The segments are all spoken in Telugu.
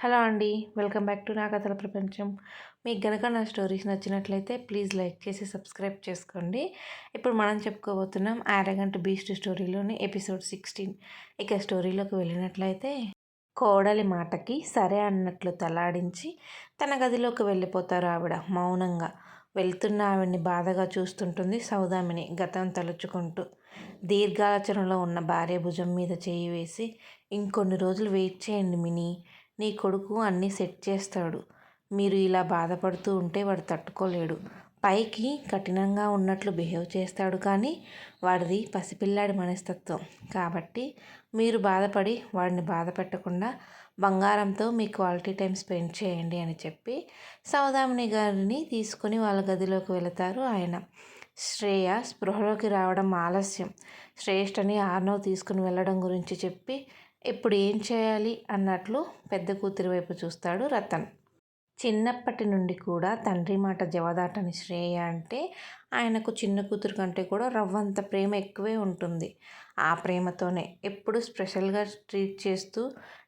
హలో అండి. వెల్కమ్ బ్యాక్ టు నా కథల ప్రపంచం. మీకు గనక నా స్టోరీస్ నచ్చినట్లయితే ప్లీజ్ లైక్ చేసి సబ్స్క్రైబ్ చేసుకోండి. ఇప్పుడు మనం చెప్పుకోబోతున్నాం 'యారగంట్ బీస్ట్' స్టోరీలోని ఎపిసోడ్ 16. ఇక స్టోరీలోకి వెళ్ళినట్లయితే, కోడలి మాటకి సరే అన్నట్లు తలాడించి తన గదిలోకి వెళ్ళిపోతారు ఆవిడ మౌనంగా. వెళ్తున్న ఆవిడ్ని బాధగా చూస్తుంటుంది సౌదామిని గతం తలుచుకుంటూ. దీర్ఘాలోచనలో ఉన్న భార్య భుజం మీద చేయి వేసి, ఇంకొన్ని రోజులు వెయిట్ చేయండి మినీ, నీ కొడుకు అన్నీ సెట్ చేస్తాడు. మీరు ఇలా బాధపడుతూ ఉంటే వాడు తట్టుకోలేడు. పైకి కఠినంగా ఉన్నట్లు బిహేవ్ చేస్తాడు కానీ వాడిది పసిపిల్లాడి మనస్తత్వం. కాబట్టి మీరు బాధపడి వాడిని బాధ పెట్టకుండా బంగారంతో మీ క్వాలిటీ టైం స్పెండ్ చేయండి అని చెప్పి సౌదామిని గారిని తీసుకుని వాళ్ళ గదిలోకి వెళతారు ఆయన. శ్రేయ స్పృహలోకి రావడం ఆలస్యం. శ్రేష్ఠని ఆర్నవ్ తీసుకుని వెళ్ళడం గురించి చెప్పి ఇప్పుడు ఏం చేయాలి అన్నట్లు పెద్ద కూతురి వైపు చూస్తాడు రతన్. చిన్నప్పటి నుండి కూడా తండ్రి మాట జవదాటని శ్రేయ అంటే ఆయనకు చిన్న కూతురు కంటే కూడా రవ్వంత ప్రేమ ఎక్కువే ఉంటుంది. ఆ ప్రేమతోనే ఎప్పుడు స్పెషల్గా ట్రీట్ చేస్తూ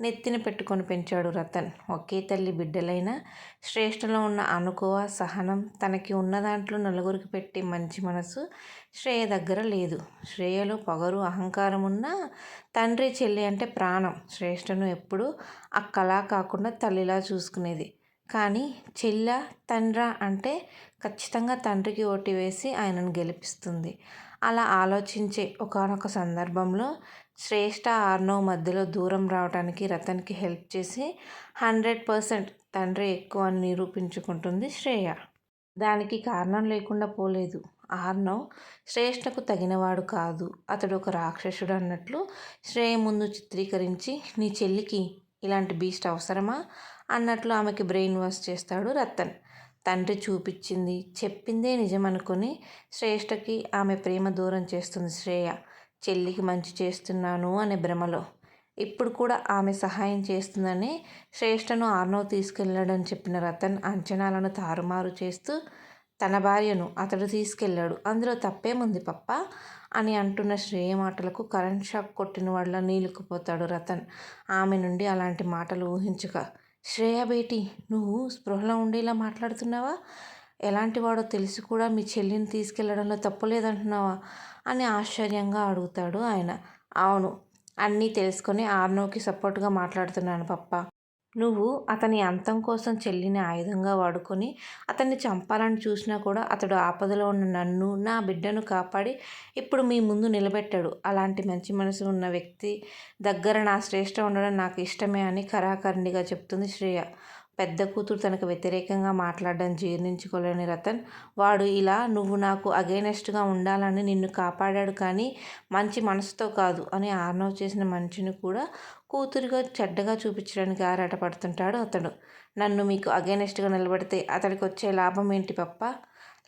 నెత్తిన పెట్టుకొని పెంచాడు రతన్. ఒకే తల్లి బిడ్డలైన శ్రేష్టలో ఉన్న అనుకువ, సహనం, తనకి ఉన్న దాంట్లో నలుగురికి పెట్టే మంచి మనసు శ్రేయ దగ్గర లేదు. శ్రేయలో పొగరు, అహంకారం ఉన్నా తండ్రి చెల్లి అంటే ప్రాణం. శ్రేష్టను ఎప్పుడూ అక్కలా కాకుండా తల్లిలా చూసుకునేది. కానీ చెల్ల తండ్రా అంటే ఖచ్చితంగా తండ్రికి ఓటు వేసి ఆయనను గెలిపిస్తుంది. అలా ఆలోచించే ఒకానొక సందర్భంలో శ్రేష్ఠ ఆర్నవ్ మధ్యలో దూరం రావడానికి రతన్కి హెల్ప్ చేసి 100% తండ్రి ఎక్కువ అని నిరూపించుకుంటుంది శ్రేయ. దానికి కారణం లేకుండా పోలేదు. ఆర్నవ్ శ్రేష్ఠకు తగినవాడు కాదు, అతడు ఒక రాక్షసుడు అన్నట్లు శ్రేయ ముందు చిత్రీకరించి నీ చెల్లికి ఇలాంటి బీస్ట్ అవసరమా అన్నట్లు ఆమెకి బ్రెయిన్ వాష్ చేస్తాడు రతన్. తండ్రి చూపించింది చెప్పిందే నిజమనుకొని శ్రేష్ఠకి ఆమె ప్రేమ దూరం చేస్తుంది శ్రేయ. చెల్లికి మంచి చేస్తున్నాను అనే భ్రమలో. ఇప్పుడు కూడా ఆమె సహాయం చేస్తుందని శ్రేష్ఠను ఆర్నవ్ తీసుకెళ్ళాడని చెప్పిన రతన్ అంచనాలను తారుమారు చేస్తూ తన భార్యను అతడు తీసుకెళ్ళాడు, అందులో తప్పేముంది పప్ప అని అంటున్న శ్రేయ మాటలకు కరెంట్ షాక్ కొట్టిన వాళ్ళ నీలుకుపోతాడు రతన్. ఆమె నుండి అలాంటి మాటలు ఊహించక, శ్రేయ బేటీ, నువ్వు స్పృహలో ఉండేలా మాట్లాడుతున్నావా? ఎలాంటి వాడో తెలిసి కూడా మీ చెల్లిని తీసుకెళ్లడంలో తప్పులేదంటున్నావా అని ఆశ్చర్యంగా అడుగుతాడు ఆయన. అవును, అన్నీ తెలుసుకొని ఆర్నవ్కి సపోర్ట్గా మాట్లాడుతున్నాను పప్ప. నువ్వు అతని అంతం కోసం చెల్లిని ఆయుధంగా వాడుకొని అతన్ని చంపాలని చూసినా కూడా అతడు ఆపదలో ఉన్న నన్ను, నా బిడ్డను కాపాడి ఇప్పుడు మీ ముందు నిలబెట్టాడు. అలాంటి మంచి మనసు ఉన్న వ్యక్తి దగ్గర నా శ్రేష్ఠ ఉండడం నాకు ఇష్టమే అని ఖరాఖండిగా చెప్తుంది శ్రేయ. పెద్ద కూతురు తనకు వ్యతిరేకంగా మాట్లాడడం జీర్ణించుకోలేని రతన్, వాడు ఇలా నువ్వు నాకు అగైనెస్ట్గా ఉండాలని నిన్ను కాపాడాడు కానీ మంచి మనసుతో కాదు అని ఆర్నవ్ చేసిన మంచిని కూడా కూతురిగా చెడ్డగా చూపించడానికి ఆరాటపడుతుంటాడు అతడు. నన్ను మీకు అగైనెస్ట్గా నిలబడితే అతడికి వచ్చే లాభం ఏంటి పప్ప?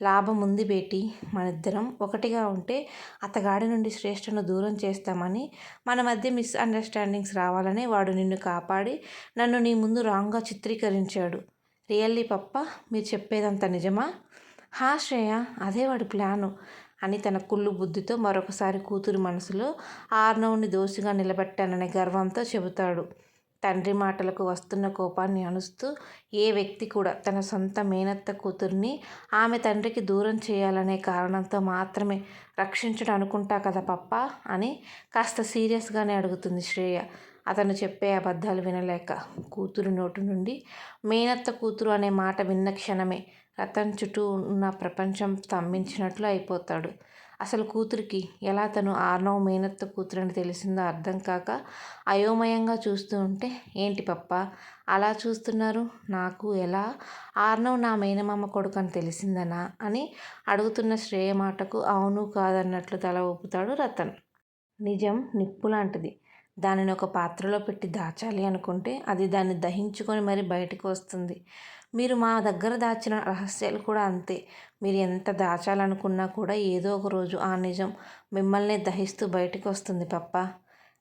లాభం ఉంది బేటీ. మనిద్దరం ఒకటిగా ఉంటే అతగాడి నుండి శ్రేష్ఠను దూరం చేస్తామని, మన మధ్య మిస్అండర్స్టాండింగ్స్ రావాలని వాడు నిన్ను కాపాడి నన్ను నీ ముందు రాంగ్గా చిత్రీకరించాడు. రియల్లీ పప్ప, మీరు చెప్పేదంత నిజమా? హా శ్రేయ, అదే వాడి ప్లాను అని తన కుళ్ళు బుద్ధితో మరొకసారి కూతురి మనసులో ఆర్నవ్ని దోషిగా నిలబెట్టాననే గర్వంతో చెబుతాడు. తండ్రి మాటలకు వస్తున్న కోపాన్ని అణుస్తూ, ఏ వ్యక్తి కూడా తన సొంత మేనత్త కూతుర్ని ఆమె తండ్రికి దూరం చేయాలనే కారణంతో మాత్రమే రక్షించడం అనుకుంటా కదా పప్ప అని కాస్త సీరియస్గానే అడుగుతుంది శ్రేయ. అతను చెప్పే అబద్ధాలు వినలేక కూతురు నోటు నుండి మేనత్త కూతురు అనే మాట విన్న క్షణమే రతన్ చుట్టూ ఉన్న ప్రపంచం స్తంభించినట్లు అయిపోతాడు. అసలు కూతురికి ఎలా తను ఆర్నవ్ మేనత్త కూతురని తెలిసిందో అర్థం కాక అయోమయంగా చూస్తూ ఉంటే, ఏంటి పప్ప అలా చూస్తున్నారు? నాకు ఎలా ఆర్నవ్ నా మేనమామ కొడుకు అని తెలిసిందనా అని అడుగుతున్న శ్రేయ మాటకు అవును కాదన్నట్లు తల ఊపుతాడు రతన్. నిజం నిప్పు లాంటిది. దానిని ఒక పాత్రలో పెట్టి దాచాలి అనుకుంటే అది దాన్ని దహించుకొని మరీ బయటకు వస్తుంది. మీరు మా దగ్గర దాచిన రహస్యాలు కూడా అంతే. మీరు ఎంత దాచాలనుకున్నా కూడా ఏదో ఒక రోజు ఆ నిజం మిమ్మల్నే దహిస్తూ బయటకు వస్తుంది పప్ప.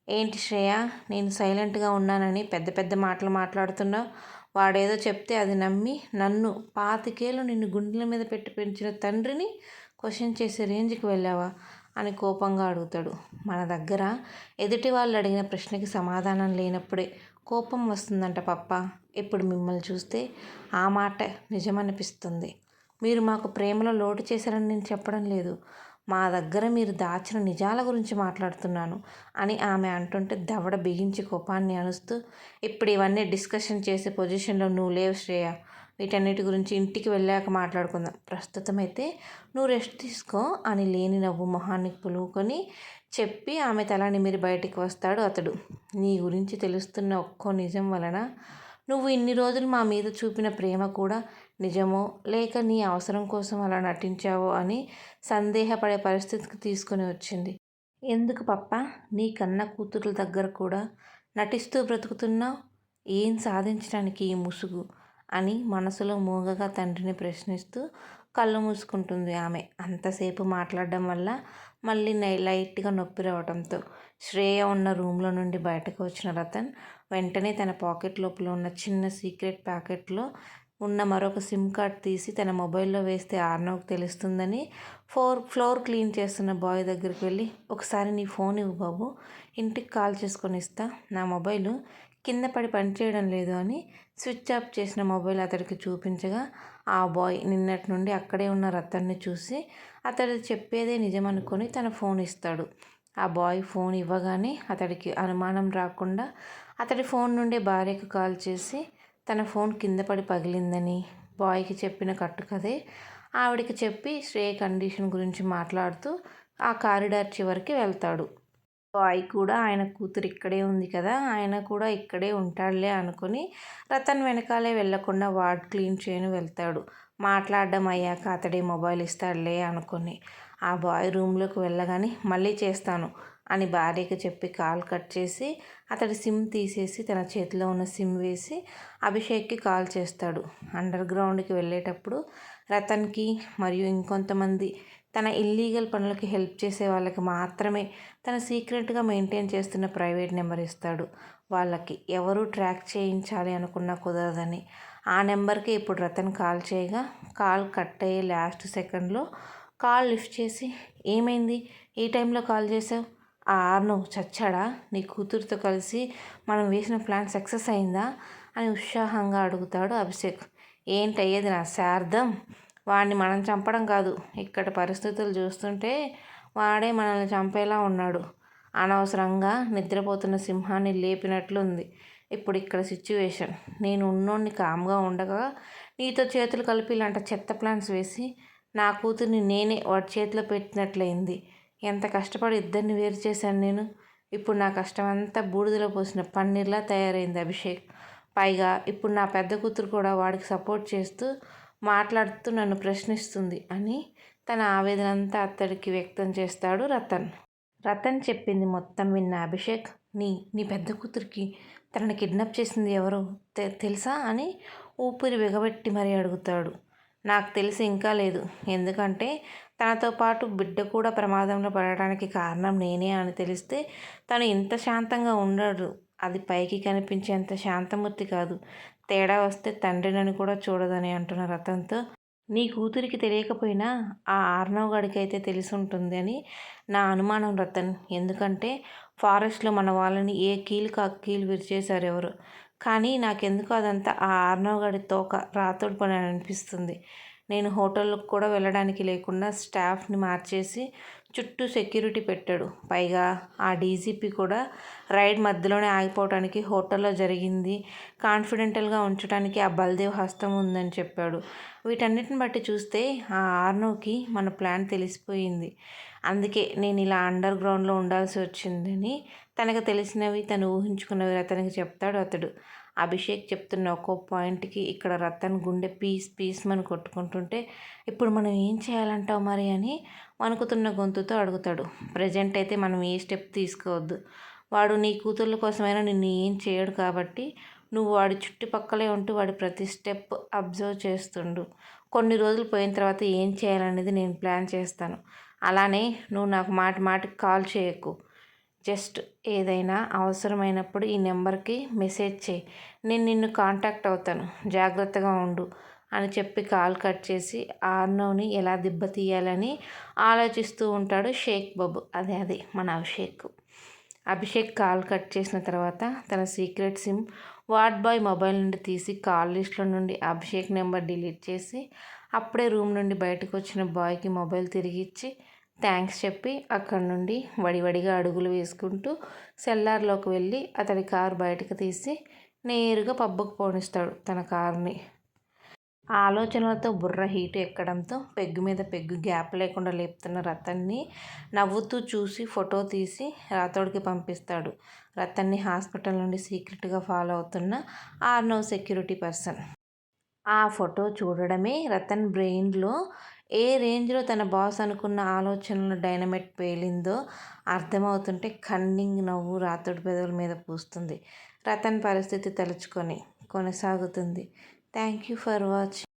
ఏంటి శ్రేయ, నేను సైలెంట్గా ఉన్నానని పెద్ద పెద్ద మాటలు మాట్లాడుతున్నావు? వాడేదో చెప్తే అది నమ్మి నన్ను 25 ఏళ్ళు నిన్ను గుండెల మీద పెట్టి పెంచిన తండ్రిని క్వశ్చన్ చేసే రేంజ్కి వెళ్ళావా అని కోపంగా అడుగుతాడు. మన దగ్గర ఎదుటి వాళ్ళు అడిగిన ప్రశ్నకి సమాధానం లేనప్పుడే కోపం వస్తుందంట పప్ప. ఇప్పుడు మిమ్మల్ని చూస్తే ఆ మాట నిజమనిపిస్తుంది. మీరు మాకు ప్రేమలో లోటు చేశారని నేను చెప్పడం లేదు. మా దగ్గర మీరు దాచిన నిజాల గురించి మాట్లాడుతున్నాను అని ఆమె అంటుంటే దవడ బిగించి కోపాన్ని అణుస్తూ, ఇప్పుడు ఇవన్నీ డిస్కషన్ చేసే పొజిషన్లో నువ్వు లేవు శ్రేయ. వీటన్నిటి గురించి ఇంటికి వెళ్ళాక మాట్లాడుకుందాం. ప్రస్తుతమైతే నువ్వు రెస్ట్ తీసుకో అని లేని నవ్వు మొహానికి పులుముకొని చెప్పి ఆమె తల నిమిరి బయటికి వస్తాడు అతడు. నీ గురించి తెలుస్తున్న ఒక్కో నిజం వలన నువ్వు ఇన్ని రోజులు మా మీద చూపిన ప్రేమ కూడా నిజమో లేక నీ అవసరం కోసం అలా నటించావో అని సందేహపడే పరిస్థితికి తీసుకొని వచ్చింది. ఎందుకు పప్ప నీ కన్న కూతుర్ల దగ్గర కూడా నటిస్తూ బ్రతుకుతున్నావు? ఏం సాధించడానికి ఈ ముసుగు అని మనసులో మూగగా తండ్రిని ప్రశ్నిస్తూ కళ్ళు మూసుకుంటుంది ఆమె. అంతసేపు మాట్లాడడం వల్ల మళ్ళీ లైట్గా నొప్పి రావడంతో శ్రేయ ఉన్న రూమ్లో నుండి బయటకు వచ్చిన రతన్ వెంటనే తన పాకెట్ లోపల ఉన్న చిన్న సీక్రెట్ ప్యాకెట్లో ఉన్న మరొక సిమ్ కార్డ్ తీసి తన మొబైల్లో వేస్తే ఆర్నవ్కి తెలుస్తుందని ఫ్లోర్ క్లీన్ చేస్తున్న బాయ్ దగ్గరికి వెళ్ళి, ఒకసారి నీ ఫోన్ ఇవ్వు బాబు, ఇంటికి కాల్ చేసుకొని ఇస్తా, నా మొబైలు కింద పడి పనిచేయడం లేదు అని స్విచ్ ఆఫ్ చేసిన మొబైల్ అతడికి చూపించగా ఆ బాయ్ నిన్నటి నుండి అక్కడే ఉన్న రతన్ని చూసి అతడు చెప్పేదే నిజమనుకొని తన ఫోన్ ఇస్తాడు. ఆ బాయ్ ఫోన్ ఇవ్వగానే అతడికి అనుమానం రాకుండా అతడి ఫోన్ నుండి భార్యకు కాల్ చేసి తన ఫోన్ కింద పడి పగిలిందని బాయ్కి చెప్పిన కట్టుకథే ఆవిడికి చెప్పి శ్రేయ కండిషన్ గురించి మాట్లాడుతూ ఆ కారిడార్ చివరికి వెళ్తాడు. బాయ్ కూడా ఆయన కూతురు ఇక్కడే ఉంది కదా, ఆయన కూడా ఇక్కడే ఉంటాడులే అనుకుని రతన్ వెనకాలే వెళ్లకుండా వార్డ్ క్లీన్ చేయను వెళ్తాడు. మాట్లాడడం అయ్యాక అతడే మొబైల్ ఇస్తాడులే అనుకుని ఆ బాయ్ రూమ్లోకి వెళ్ళగానే మళ్ళీ చేస్తాను అని భార్యకి చెప్పి కాల్ కట్ చేసి అతడి సిమ్ తీసేసి తన చేతిలో ఉన్న సిమ్ వేసి అభిషేక్కి కాల్ చేస్తాడు. అండర్ గ్రౌండ్కి వెళ్ళేటప్పుడు రతన్కి మరియు ఇంకొంతమంది తన ఇల్లీగల్ పనులకి హెల్ప్ చేసే వాళ్ళకి మాత్రమే తన సీక్రెట్గా మెయింటైన్ చేస్తున్న ప్రైవేట్ నెంబర్ ఇస్తాడు. వాళ్ళకి ఎవరు ట్రాక్ చేయించాలి అనుకున్నా కుదరదని ఆ నెంబర్కి ఇప్పుడు రతన్ కాల్ చేయగా కాల్ కట్ అయ్యే లాస్ట్ సెకండ్లో కాల్ లిఫ్ట్ చేసి, ఏమైంది ఈ టైంలో కాల్ చేసావు? ఆ ఆర్నవ్ చచ్చాడా? నీ కూతురుతో కలిసి మనం వేసిన ప్లాన్ సక్సెస్ అయిందా అని ఉత్సాహంగా అడుగుతాడు అభిషేక్. ఏంటయ్యేది నా శార్థం? వాడిని మనం చంపడం కాదు, ఇక్కడ పరిస్థితులు చూస్తుంటే వాడే మనల్ని చంపేలా ఉన్నాడు. అనవసరంగా నిద్రపోతున్న సింహాన్ని లేపినట్లుంది ఇప్పుడు ఇక్కడ సిచ్యువేషన్. నేను ఉన్నోడిని కామ్గా ఉండగా నీతో చేతులు కలిపి ఇలాంటి చెత్త ప్లాన్స్ వేసి నా కూతుర్ని నేనే వాడి చేతిలో పెట్టినట్లయింది. ఎంత కష్టపడి ఇద్దరిని వేరు చేశాను నేను. ఇప్పుడు నా కష్టమంతా బూడిదలో పోసిన పన్నీర్లా తయారైంది అభిషేక్. పైగా ఇప్పుడు నా పెద్ద కూతురు కూడా వాడికి సపోర్ట్ చేస్తూ మాట్లాడుతూ నన్ను ప్రశ్నిస్తుంది అని తన ఆవేదనంతా అతడికి వ్యక్తం చేస్తాడు రతన్. రతన్ చెప్పింది మొత్తం విన్న అభిషేక్, నీ పెద్ద కూతురికి తనని కిడ్నాప్ చేసింది ఎవరో తెలుసా అని ఊపిరి బిగబెట్టి మరీ అడుగుతాడు. నాకు తెలిసి ఇంకా లేదు, ఎందుకంటే తనతో పాటు బిడ్డ కూడా ప్రమాదంలో పడడానికి కారణం నేనే అని తెలిస్తే తను ఇంత శాంతంగా ఉండడు. అది పైకి కనిపించేంత శాంతమూర్తి కాదు. తేడా వస్తే తండ్రినని కూడా చూడదని అంటున్న రతన్తో, నీ కూతురికి తెలియకపోయినా ఆ ఆర్నవ్ గడికైతే తెలిసి ఉంటుంది అని నా అనుమానం రతన్. ఎందుకంటే ఫారెస్ట్లో మన వాళ్ళని ఏ కీలుకు ఆ కీలు విరిచేశారు ఎవరు. కానీ నాకెందుకు అదంతా ఆ ఆర్నవ్ గడి తోక రాతోడు పని అనిపిస్తుంది. నేను హోటల్కి కూడా వెళ్ళడానికి లేకుండా స్టాఫ్ని మార్చేసి చుట్టూ సెక్యూరిటీ పెట్టాడు. పైగా ఆ డీజీపీ కూడా రైడ్ మధ్యలోనే ఆగిపోవటానికి హోటల్లో జరిగింది కాన్ఫిడెంటల్గా ఉంచడానికి ఆ బల్దేవ్ హస్తం ఉందని చెప్పాడు. వీటన్నిటిని బట్టి చూస్తే ఆ ఆర్నవ్కి మన ప్లాన్ తెలిసిపోయింది. అందుకే నేను ఇలా అండర్ గ్రౌండ్లో ఉండాల్సి వచ్చిందని తనకు తెలిసినవి తను ఊహించుకున్నవి రతన్కి చెప్తాడు అతడు. అభిషేక్ చెప్తున్న ఒక్కో పాయింట్కి ఇక్కడ రతన్ గుండె పీస్మని కొట్టుకుంటుంటే, ఇప్పుడు మనం ఏం చేయాలంటావు మరి అని వణుకుతున్న గొంతుతో అడుగుతాడు. ప్రజెంట్ అయితే మనం ఏ స్టెప్ తీసుకోవద్దు. వాడు నీ కూతుర్ల కోసమైనా నిన్ను ఏం చేయడు కాబట్టి నువ్వు వాడి చుట్టుపక్కలే ఉంటూ వాడి ప్రతి స్టెప్ అబ్జర్వ్ చేస్తుండు. కొన్ని రోజులు పోయిన తర్వాత ఏం చేయాలనేది నేను ప్లాన్ చేస్తాను. అలానే నువ్వు నాకు మాటికి కాల్ చేయకు. జస్ట్ ఏదైనా అవసరమైనప్పుడు ఈ నెంబర్కి మెసేజ్ చేయి, నేను నిన్ను కాంటాక్ట్ అవుతాను, జాగ్రత్తగా ఉండు అని చెప్పి కాల్ కట్ చేసి ఆర్నవ్ని ఎలా దెబ్బతీయాలని ఆలోచిస్తూ ఉంటాడు షేక్ బాబు. అదే మన అభిషేక్. అభిషేక్ కాల్ కట్ చేసిన తర్వాత తన secret SIM ward boy mobile నుండి తీసి కాల్ లిస్ట్లో నుండి అభిషేక్ నెంబర్ డిలీట్ చేసి అప్పుడే రూమ్ నుండి బయటకు వచ్చిన బాయ్కి మొబైల్ తిరిగి ఇచ్చి థ్యాంక్స్ చెప్పి అక్కడి నుండి వడివడిగా అడుగులు వేసుకుంటూ సెల్లార్లోకి వెళ్ళి అతడి కారు బయటకు తీసి నేరుగా పబ్బుకు పోనిస్తాడు తన కారుని. ఆలోచనలతో బుర్ర హీటు ఎక్కడంతో పెగ్గు మీద పెగ్గు గ్యాప్ లేకుండా లేపుతున్న రతన్ని నవ్వుతూ చూసి ఫోటో తీసి రాథోడ్కి పంపిస్తాడు. రతన్ని హాస్పిటల్ నుండి సీక్రెట్గా ఫాలో అవుతున్న ఆర్నవ్ సెక్యూరిటీ పర్సన్. ఆ ఫోటో చూడడమే రతన్ బ్రెయిన్లో ఏ రేంజ్లో తన బాస్ అనుకున్న ఆలోచనలు డైనమైట్ పేలిందో అర్థమవుతుంటే కన్నింగ్ నవ్వు రాథోడ్ పెదవుల మీద పూస్తుంది. రతన్ పరిస్థితి తలుచుకొని కొనసాగుతుంది. Thank you for watching.